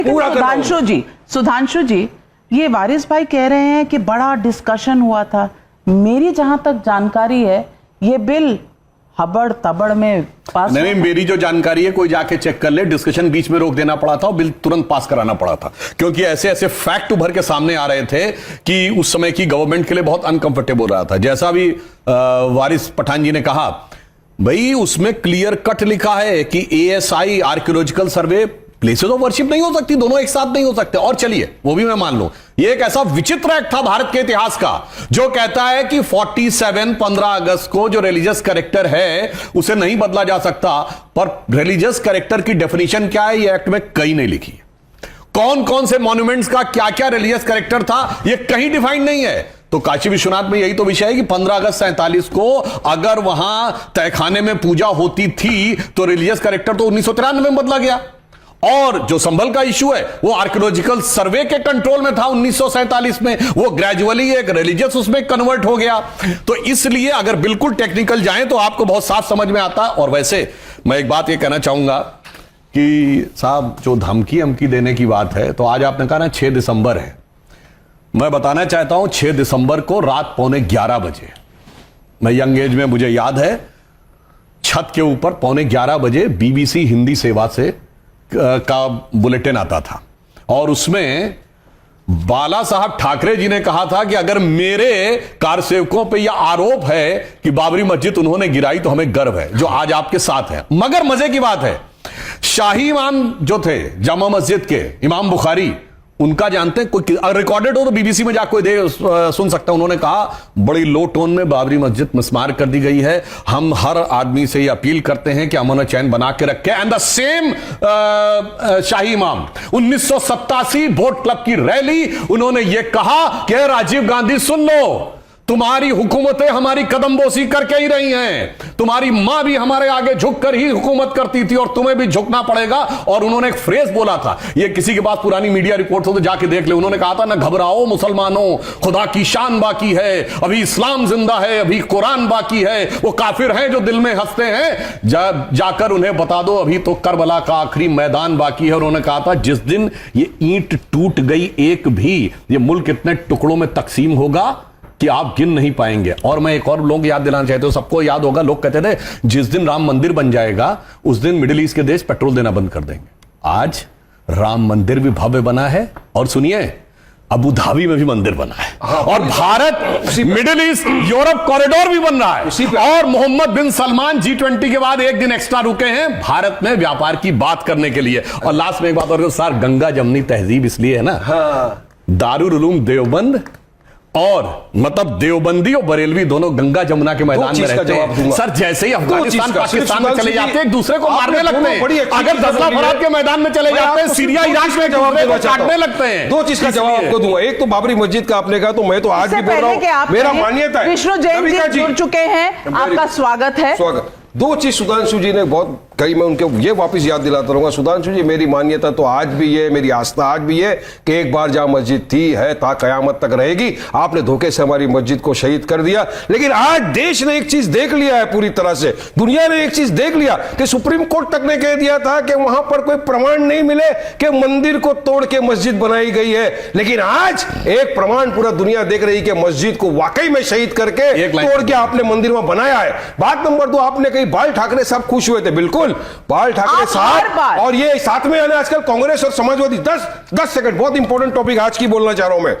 सुधांशु जी, ये वारिस भाई कह रहे हैं कि बड़ा डिस्कशन हुआ था। मेरी जहां तक जानकारी है ये बिल हबड़ तबड़ में पास नहीं, मेरी जो जानकारी है कोई जाके चेक कर ले, डिस्कशन बीच में रोक देना पड़ा था और बिल तुरंत पास कराना पड़ा था, क्योंकि ऐसे ऐसे फैक्ट उभर के सामने आ रहे थे कि उस समय की गवर्नमेंट के लिए बहुत अनकंफर्टेबल रहा था। जैसा भी वारिस पठान जी ने कहा, भाई उसमें क्लियर कट लिखा है कि ASI archaeological survey places of worship नहीं हो सकती, दोनों एक साथ नहीं हो सकते। और चलिए वो भी मैं मान लूं, ये एक ऐसा विचित्र एक्ट था भारत के इतिहास का जो कहता है कि 15 अगस्त को जो रिलीजियस कैरेक्टर है उसे नहीं बदला जा सकता, पर रिलीजियस कैरेक्टर की डेफिनेशन क्या है ये एक्ट में कहीं नहीं लिखी है। कौन कौन से मॉन्यूमेंट्स का क्या क्या रिलीजियस कैरेक्टर था ये कहीं डिफाइंड नहीं है। तो काशी विश्वनाथ में यही तो विषय है कि 15 अगस्त 47 को अगर वहां तहखाने में पूजा होती थी तो रिलीजियस कैरेक्टर तो 1993 में बदला गया। और जो संभल का इशू है वो आर्कियोलॉजिकल सर्वे के कंट्रोल में था 1947 में, वो ग्रेजुअली एक रिलीजियस उसमें कन्वर्ट हो गया। तो इसलिए अगर बिल्कुल टेक्निकल जाएं तो आपको बहुत साफ समझ में आता है। और वैसे मैं एक बात ये कहना चाहूंगा कि साहब जो धमकी देने की बात है, तो आज आपने कहा ना 6 दिसंबर है, मैं बताना चाहता हूं 6 दिसंबर को रात 11:15 बजे, मैं यंग एज में मुझे याद है, छत के ऊपर 11:15 बजे BBC हिंदी सेवा से का बुलेटिन आता था और उसमें बाला साहब ठाकरे जी ने कहा था कि अगर मेरे कारसेवकों पे यह आरोप है कि बाबरी मस्जिद उन्होंने गिराई तो हमें गर्व है, जो आज आपके साथ है। मगर मजे की बात है, शाही इमाम जो थे जामा मस्जिद के इमाम बुखारी, उनका जानते हैं, कोई रिकॉर्डेड हो तो BBC में जाकर कोई सुन सकता है। उन्होंने कहा बड़ी लो टोन में बाबरी मस्जिद मिसमार कर दी गई है, हम हर आदमी से ये अपील करते हैं कि अमन चैन बना के रखे। एंड द सेम शाही इमाम 1987 बोट क्लब की रैली, उन्होंने ये कहा कि राजीव गांधी सुन लो, तुम्हारी हुकूमतें हमारी कदमबोसी करके ही रही हैं, तुम्हारी मां भी हमारे आगे झुककर ही हुकूमत करती थी और तुम्हें भी झुकना पड़ेगा। और उन्होंने एक फ्रेज बोला था, ये किसी के पास पुरानी मीडिया रिपोर्ट हो तो जाके देख ले, उन्होंने कहा था ना घबराओ मुसलमानों, खुदा की शान बाकी है, अभी इस्लाम जिंदा है, अभी कुरान बाकी है, वो काफिर हैं जो दिल में हंसते हैं, जाकर उन्हें बता दो अभी तो करबला का आखिरी मैदान बाकी है। और उन्होंने कहा था जिस दिन ये ईंट टूट गई एक भी, ये मुल्क इतने टुकड़ों में तकसीम होगा कि आप गिन नहीं पाएंगे। और मैं एक और लोग याद दिलाना चाहते हो, सबको याद होगा, लोग कहते थे जिस दिन राम मंदिर बन जाएगा उस दिन मिडिल ईस्ट के देश पेट्रोल देना बंद कर देंगे। आज राम मंदिर भी भव्य बना है और सुनिए अबू धाबी में भी मंदिर बना है और Bharat middle east Europe corridor भी बन रहा है। और मोहम्मद बिन सलमान G20 के बाद एक दिन एक्स्ट्रा रुके हैं भारत में व्यापार की बात करने के लिए। और लास्ट में एक बात और सर, गंगा जमनी तहजीब इसलिए है ना, दारुल उलूम देवबंद और मतलब देवबंदी और बरेलवी दोनों गंगा जमुना के मैदान में रहते हैं। सर जैसे ही अफगानिस्तान पाकिस्तान में चले जाते हैं एक दूसरे को मारने लगते हैं, अगर दसला फरात के मैदान में चले जाते हैं सीरिया इराक में जवाब काटने लगते हैं। 2 चीज का जवाब आपको दूंगा। एक तो बाबरी मस्जिद का आपने कहा, तो मैं तो आज भी बोल रहा हूं, मेरा मान्यता है। विष्णु जैन जी जुड़ चुके हैं, आपका स्वागत है। स्वागत। 2 चीज सुधांशु जी ने बहुत कही, मैं उनके ये वापस याद दिलाता रहूंगा। सुधांशु जी, मेरी मान्यता तो आज भी है, मेरी आस्था आज भी है कि एक बार जहां मस्जिद थी है ता कयामत तक रहेगी। आपने धोखे से हमारी मस्जिद को शहीद कर दिया, लेकिन आज देश ने एक चीज देख लिया है पूरी तरह से, दुनिया ने एक चीज देख लिया कि सुप्रीम कोर्ट तक ने कह दिया था कि वहां पर कोई प्रमाण नहीं मिले कि मंदिर को तोड़ के मस्जिद बनाई गई है, लेकिन आज एक प्रमाण पूरा दुनिया देख रही कि मस्जिद को वाकई में शहीद करके तोड़ के आपने मंदिर में बनाया है। बात नंबर 2, आपने कही बाल ठाकरे साहब खुश हुए थे। बिल्कुल, बाल ठाकरे साहब और ये साथ में आजकल कांग्रेस और समाजवादी 10 सेकंड, बहुत इंपॉर्टेंट टॉपिक आज की बोलना चाह रहा हूं मैं।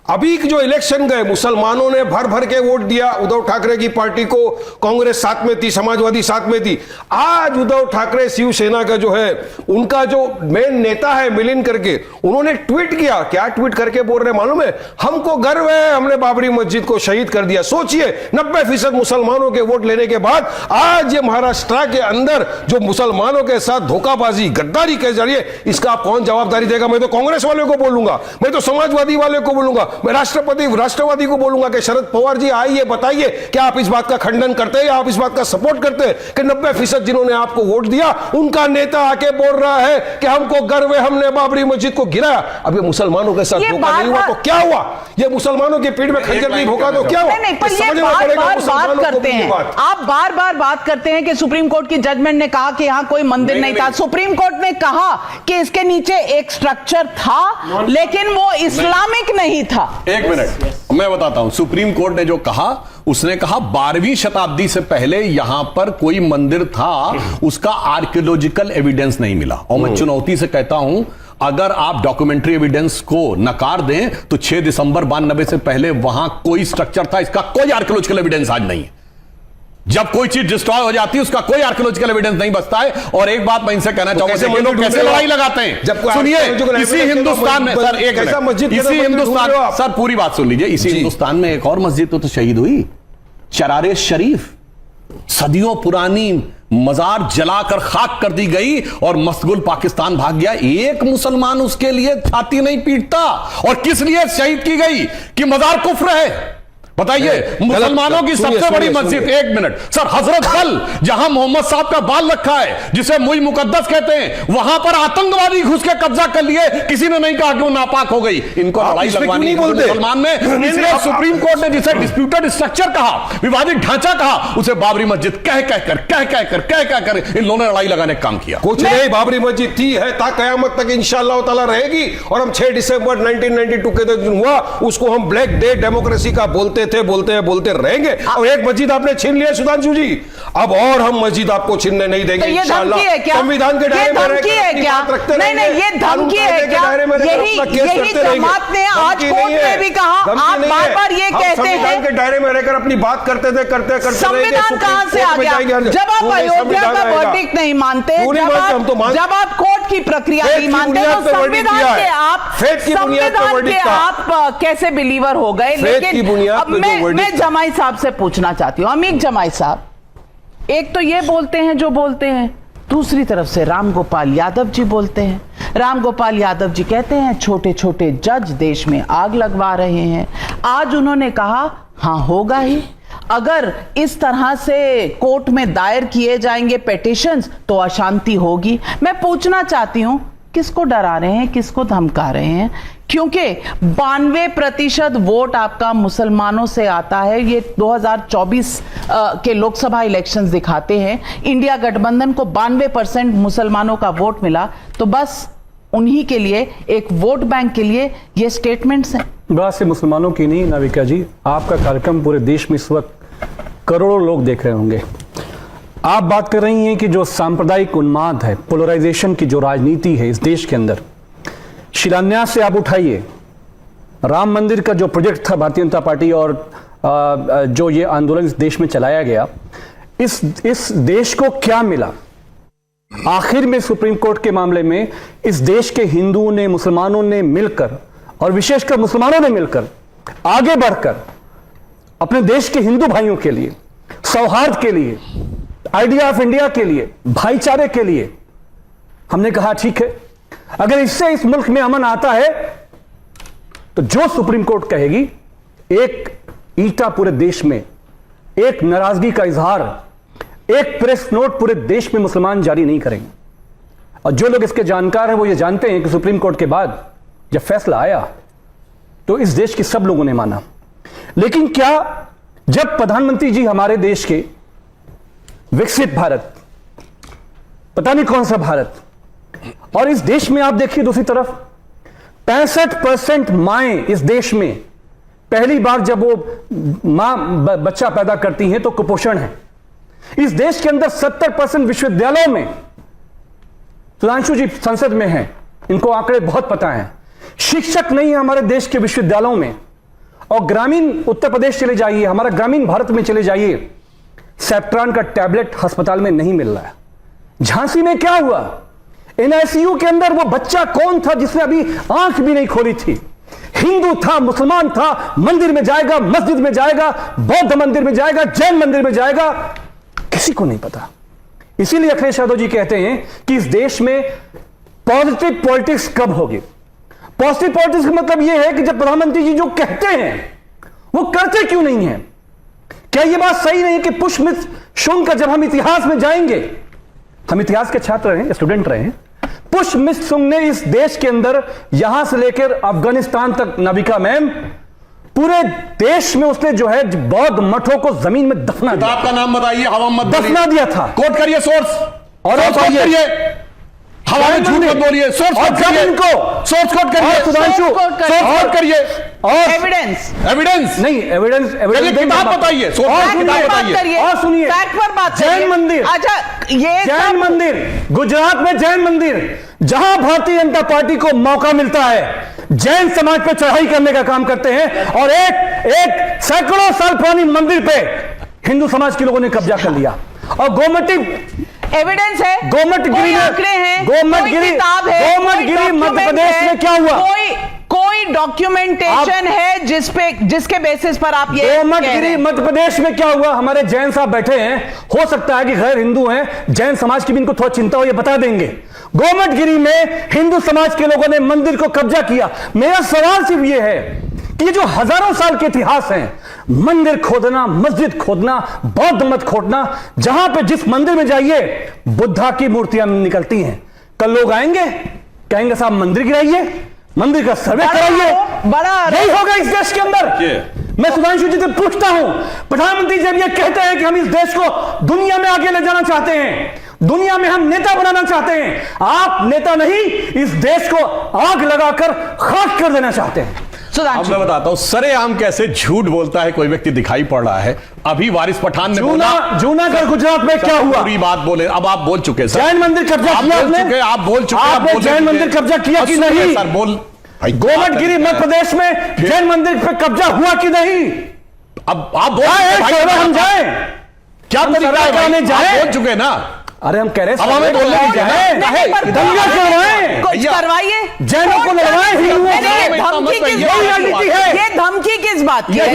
अभी जो इलेक्शन गए, मुसलमानों ने भर भर के वोट दिया उद्धव ठाकरे की पार्टी को, कांग्रेस साथ में थी, समाजवादी साथ में थी। आज उद्धव ठाकरे शिवसेना का जो है, उनका जो मेन नेता है मिलिंद करके, उन्होंने ट्वीट किया। क्या ट्वीट करके बोल रहे मालूम है? हमको गर्व है, हमने बाबरी मस्जिद को शहीद कर दिया। सोचिए, 90% मुसलमानों के वोट लेने के बाद आज ये महाराष्ट्र के अंदर जो मुसलमानों के साथ धोखाबाजी, गद्दारी के जरिए, इसका आप कौन जवाबदारी देगा? मैं तो कांग्रेस वाले को बोलूंगा, मैं तो समाजवादी वाले को बोलूंगा। मैं राष्ट्रवादी को बोलूंगा कि शरद पवार जी आइए, बताइए क्या आप इस बात का खंडन करते हैं या आप इस बात का सपोर्ट करते हैं कि 90% जिन्होंने आपको वोट दिया उनका नेता आके बोल रहा है कि हमको गर्व है, हमने बाबरी मस्जिद को गिराया। अब ये मुसलमानों के साथ धोखा नहीं हुआ तो क्या हुआ? ये मुसलमानों की पीठ में खंजर नहीं भोंका तो क्या हुआ? नहीं, पर ये बात करते हैं, आप बार बार बात करते हैं कि सुप्रीम कोर्ट की जजमेंट ने कहा कि यहां कोई मंदिर नहीं था। सुप्रीम कोर्ट ने कहा कि इसके नीचे एक स्ट्रक्चर था लेकिन वो इस्लामिक नहीं था। एक मिनट, मैं बताता हूं। सुप्रीम कोर्ट ने जो कहा, उसने कहा 12वीं शताब्दी से पहले यहां पर कोई मंदिर था, उसका आर्कियोलॉजिकल एविडेंस नहीं मिला। और मैं चुनौती से कहता हूं, अगर आप डॉक्यूमेंट्री एविडेंस को नकार दें तो 6 दिसंबर 92 से पहले वहां कोई स्ट्रक्चर था, इसका कोई आर्कियोलॉजिकल एविडेंस आज नहीं है। जब कोई चीज डिस्ट्रॉय हो जाती है उसका कोई आर्कियोलॉजिकल एविडेंस नहीं बचता है। और एक बात मैं इनसे कहना चाहूंगा, ये लोग कैसे लड़ाई लगाते हैं? सुनिए, इसी हिंदुस्तान में सर, एक मिनट, इसी हिंदुस्तान, सर पूरी बात सुन लीजिए। इसी हिंदुस्तान में एक और मस्जिद तो शहीद हुई, चरारे शरीफ, सदियों पुरानी मजार जलाकर खाक कर दी गई और मस्तगुल पाकिस्तान भाग गया। एक मुसलमान उसके लिए छाती नहीं पीटता। और किस लिए शहीद की गई? कि मजार कुफ्र है। बताइए, मुसलमानों की सबसे बड़ी मस्जिद, एक मिनट सर, हजरत बल, जहां मोहम्मद साहब का बाल रखा है, जिसे मुई मुकद्दस कहते हैं, वहां पर आतंकवादी घुस के कब्जा कर लिए। किसी ने नहीं कहा कि वो नापाक हो गई। इनको लड़ाई लगवानी है मुसलमान में। इसलिए सुप्रीम कोर्ट ने जिसे डिस्प्यूटेड स्ट्रक्चर कहा, विवादित ढांचा कहा, उसे बाबरी मस्जिद कह कहकर इन लोगों ने लड़ाई लगाने का काम किया। कुछ नहीं, बाबरी मस्जिद थी, है, ता कयामत तक इंशाअल्लाह ताला रहेगी। और हम 6 दिसंबर 1992 के दिन हुआ, उसको हम ब्लैक डे डेमोक्रेसी का बोलते रहेंगे। और एक मस्जिद आपने छीन लिया सुधांशु जी, अब और हम मस्जिद आपको छीनने नहीं देंगे। तो ये धमकी है क्या? संविधान के दायरे में धमकी है क्या? नहीं, ये धमकी है क्या? यही जमात ने आज कोर्ट में भी कहा। आप बार-बार ये कहते हैं संविधान के दायरे में रहकर अपनी बात करते संविधान कहां से आ गया? जब आप अयोध्या का वर्डिक्ट नहीं मानते, जब आप कोर्ट की प्रक्रिया नहीं मानते, तो संविधान के आप कैसे बिलीवर हो गए? लेकिन मैं जमाई साहब से पूछना चाहती हूं, अमीक जमाई साहब, एक तो ये बोलते हैं जो बोलते हैं, दूसरी तरफ से राम गोपाल यादव जी बोलते हैं। राम गोपाल यादव जी कहते हैं छोटे छोटे जज देश में आग लगवा रहे हैं। आज उन्होंने कहा हां होगा ही, अगर इस तरह से कोर्ट में दायर किए जाएंगे पिटीशंस तो अशांति होगी। मैं पूछना चाहती हूं, किसको डरा रहे हैं, किसको धमका रहे हैं? क्योंकि 92% वोट आपका मुसलमानों से आता है। ये 2024 के लोकसभा इलेक्शंस दिखाते हैं। इंडिया गठबंधन को 92% मुसलमानों का वोट मिला, तो बस उन्हीं के लिए, एक वोट बैंक के लिए ये स्टेटमेंट्स हैं। बात से मुसलमानों की नहीं नाविका जी, आपका कार्यक्रम पूरे देश में इस वक्त करोड़ों लोग देख रहे होंगे। आप बात कर रही हैं कि जो सांप्रदायिक उन्माद है, पोलराइजेशन की जो राजनीति है इस देश के अंदर, शिलान्यास से आप उठाइए, राम मंदिर का जो प्रोजेक्ट था भारतीय जनता पार्टी और जो ये आंदोलन इस देश में चलाया गया, इस देश को क्या मिला? आखिर में सुप्रीम कोर्ट के मामले में इस देश के हिंदुओं ने, मुसलमानों ने मिलकर, और विशेषकर मुसलमानों ने मिलकर आगे बढ़कर अपने देश के हिंदू भाइयों के लिए, सौहार्द के लिए, आइडिया ऑफ इंडिया के लिए, भाईचारे के लिए हमने कहा ठीक है, अगर इससे इस मुल्क में अमन आता है तो जो सुप्रीम कोर्ट कहेगी, एक ईटा पूरे देश में, एक नाराजगी का इजहार, एक प्रेस नोट पूरे देश में मुसलमान जारी नहीं करेंगे। और जो लोग इसके जानकार हैं वो ये जानते हैं कि सुप्रीम कोर्ट के बाद जब फैसला आया तो इस देश के सब लोगों ने माना। लेकिन क्या जब प्रधानमंत्री जी हमारे देश के विकसित भारत, पता नहीं कौन सा भारत, और इस देश में आप देखिए दूसरी तरफ 65% माएं इस देश में पहली बार जब वो मां बच्चा पैदा करती हैं तो कुपोषण है। इस देश के अंदर 70% विश्वविद्यालयों में, सुधांशु जी संसद में हैं, इनको आंकड़े बहुत पता हैं, शिक्षक नहीं है हमारे देश के विश्वविद्यालयों में। और ग्रामीण उत्तर प्रदेश चले जाइए, हमारा ग्रामीण भारत में चले जाइए, सेप्ट्रान का टैबलेट अस्पताल में नहीं मिल रहा है। झांसी में क्या हुआ? एनआईसीयू के अंदर वो बच्चा कौन था जिसने अभी आंख भी नहीं खोली थी? हिंदू था, मुसलमान था, मंदिर में जाएगा, मस्जिद में जाएगा, बौद्ध मंदिर में जाएगा, जैन मंदिर में जाएगा, किसी को नहीं पता। इसीलिए अखिलेश यादव जी कहते हैं कि इस देश में पॉजिटिव पॉलिटिक्स कब होगी? पॉजिटिव पॉलिटिक्स का मतलब यह है कि जब प्रधानमंत्री जी जो कहते हैं वो करते क्यों नहीं है? क्या यह बात सही नहीं कि पुष्पमित्र शुंग का जब हम इतिहास में जाएंगे, हम इतिहास के छात्र रहे, स्टूडेंट रहे, पुष्पमित्र शुंग ने इस देश के अंदर यहां से लेकर अफगानिस्तान तक, नाविका मैम, पूरे देश में उसने जो है बौद्ध मठों को जमीन में दफना दिया। आपका नाम बताइए, हवा मत दफना दिया था। कोट करिए सोर्स, और करिए, हवा में झूठ मत बोलिए, सोर्स कोट करिए, इनको सोर्स कोट करिए, सुधांशु सोर्स कोट करिए, और एविडेंस नहीं, एविडेंस किताब बताइए, सोर्स किताब बताइए, और सुनिए, फैक्ट पर बात जैन मंदिर, अच्छा ये जैन मंदिर, गुजरात में जैन मंदिर, जहां भारतीय जनता पार्टी को मौका मिलता है जैन समाज पे चढ़ाई करने का काम करते हैं, और एक सैकड़ों साल पुरानी मंदिर पे हिंदू समाज के लोगों ने कब्जा कर लिया। और गोमती एविडेंस है, गोमटगिरी आंकड़े हैं, गोमटगिरी किताब है, गोमटगिरी मध्य प्रदेश में क्या हुआ? कोई डॉक्यूमेंटेशन है जिसके बेसिस पर आप ये गोमटगिरी मध्य प्रदेश में क्या हुआ? हमारे जैन साहब बैठे हैं, हो सकता है कि गैर हिंदू हैं, जैन समाज की भी इनको थोड़ा चिंता हो, ये बता देंगे। गोमटगिरी में हिंदू समाज के लोगों ने मंदिर को कब्जा किया। मेरा सवाल सिर्फ ये है कि जो हजारों साल के इतिहास हैं, मंदिर खोदना, मस्जिद खोदना, बौद्ध मत खोदना, जहां पे जिस मंदिर में जाइए बुद्धा की मूर्तियां निकलती हैं। कल लोग आएंगे, कहेंगे साहब मंदिर गिराइए, मंदिर का सर्वे कराइए, यही होगा इस देश के अंदर। मैं सुधांशु जी से पूछता हूं, प्रधानमंत्री जब ये कहते हैं कि हम इस देश को दुनिया में आगे ले जाना चाहते हैं, दुनिया में हम नेता बनाना चाहते हैं, आप नेता नहीं, इस देश को आग लगाकर खाक कर देना चाहते हैं। अब मैं बताता हूं सरेआम कैसे झूठ बोलता है कोई व्यक्ति दिखाई पड़ रहा है। अभी वारिस पठान ने बोला, जूनागढ़ गुजरात में क्या हुआ? पूरी बात बोले, अब आप बोल चुके सर। जैन मंदिर कब्जा किया आपने? आप बोल चुके, आपने जैन मंदिर कब्जा किया कि नहीं? सर बोल, गोमटगिरी मध्य प्रदेश में जैन मंदिर पे कब्जा हुआ कि नहीं? अब आप बोल, हम जाए क्या तरीका है? जाए बोल चुके ना। अरे हम कह रहे हैं हमें बोलने की दंगा करवाएं, कुछ करवाइए, जैनों को लड़वाएं, धमकी किस बात की है? ये धमकी किस बात की है?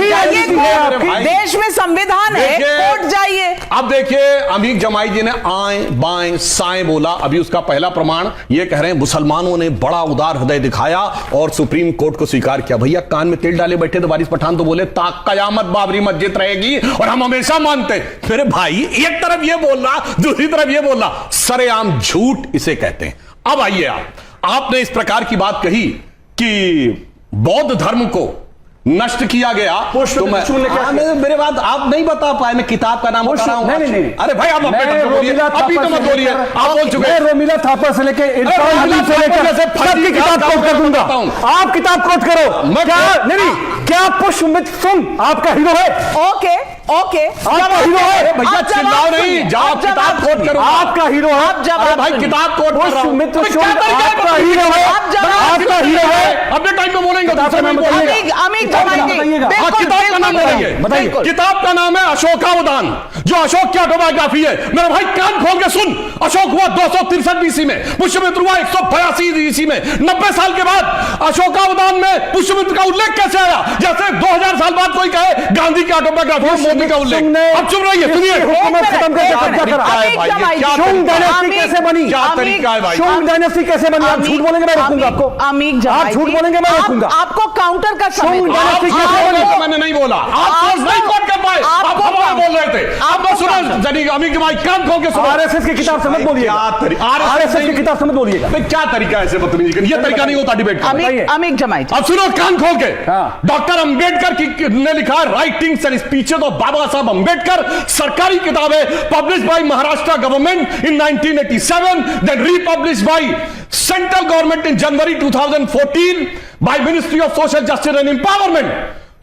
देश में संविधान है, कोर्ट जाइए। अब देखिए अमीक जमाई जी ने आए बाएं साएं बोला। अभी उसका पहला प्रमाण ये कह रहे हैं मुसलमानों ने बड़ा उदार हृदय दिखाया और सुप्रीम कोर्ट को स्वीकार किया। भैया कान में तेल डाले बैठे थे वारिस पठान, तो बोले ताक कयामत बाबरी मस्जिद रहेगी और हम हमेशा मानते। मेरे भाई एक तरफ ये बोल रहा, दूसरी तरफ ये बोल रहा, सरेआम झूठ इसे कहते हैं। अब आइए आपने इस प्रकार की बात कही कि बौद्ध धर्म को नष्ट किया गया, तो मेरे बात आप नहीं बता पाए। मैं किताब का नाम बता रहा हूं। नहीं। अरे भाई आप अभी तो मत बोलिए, आप बोल चुके हैं। रोमिला थापर से लेकर सबकी किताब कोट कर दूंगा। आप किताब कोट करो। क्या पुष्पमित्र शुंग आपका हीरो है? ओके आपका हीरो है? भैया चिल्लाओ नहीं, जाओ किताब कोट करो। आपका हीरो है? अरे भाई किताब कोट कर रहा हूं। पुष्पमित्र शुंग आपका हीरो है? आपका हीरो है? अपने टाइम में बोलेंगे, किताब का नाम बताइए। किताब का नाम है अशोकावदान, जो अशोक की ऑटोबायोग्राफी है। मेरे भाई कान खोल के सुन। अशोक हुआ 263 ईसी में, पुष्यमित्र हुआ 182 ईसी में। 90 साल के बाद अशोकावदान में पुष्यमित्र का उल्लेख कैसे आया? जैसे 2000 साल बाद कोई कहे गांधी की ऑटोबायोग्राफी में मोदी का उल्लेख। अब चुप रहिए, सुनिए। शुंग डायनेस्टी कैसे बनी? क्या तरीका है भाई? शुंग डायनेस्टी कैसे बनी? आप झूठ बोलेंगे मैं रोकूंगा आपको। आप झूठ बोलेंगे मैं रोकूंगा आपको। काउंटर का मैंने नहीं बोला, आप नहीं कोट कर पाए, आप हवा बोल रहे थे। आप बस सुनो, अमीक जमाई कान खोल के सुनो। आरएसएस की किताब समझ बोलिएगा। आरएसएस की किताब समझ बोलिएगा। क्या तरीका है ऐसे बदतमीजी करने? ये तरीका नहीं होता डिबेट का। अमीक जमाई अब सुनो कान खोल के। डॉक्टर अंबेडकर ने लिखा writings and speeches of Babasaheb Ambedkar, सरकारी किताब है, publish by Maharashtra government in 1987, then republish by central government in January 2014 by ministry of social justice and empowerment.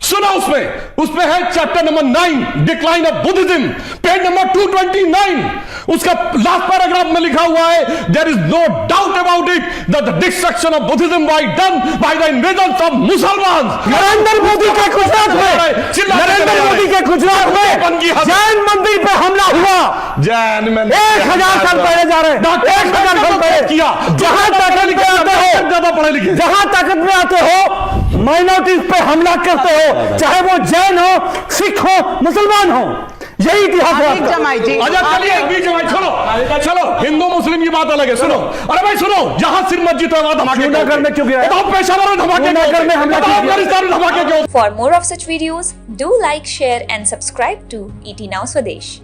सुना उसमें है chapter number 9 decline of Buddhism, page number 229। उसका last paragraph में लिखा हुआ है there is no doubt about it that the destruction of Buddhism was done by the invasions of मुसलमान। नरेंद्र मोदी के गुजरात में जैन मंदिर पे हमला हुआ। जैन में 1000 साल पहले जा रहे हैं, 1000 साल पहले किया। जहां ताकत में आते हो, ज्यादा पढ़े लिखे, जहां ताकत में आते हो माइनॉरिटीज पे हमला करते हो, चाहे वो जैन हो, सिख हो, मुसलमान हो। यही इतिहास है आतिक आपका। जमाई जी, अच्छा चलिए बीच में चलो चलो हिंदू मुस्लिम की बात अलग है। सुनो, अरे भाई सुनो, जहां सिर्फ मस्जिद है वहां धमाके श्रीनगर में क्यों गिराया? बताओ पेशावर में धमाके क्यों श्रीनगर में हमला क्यों किया? अफगानिस्तान में धमाके क्यों? For more of such videos, do like, share and subscribe to ET Now Swadesh.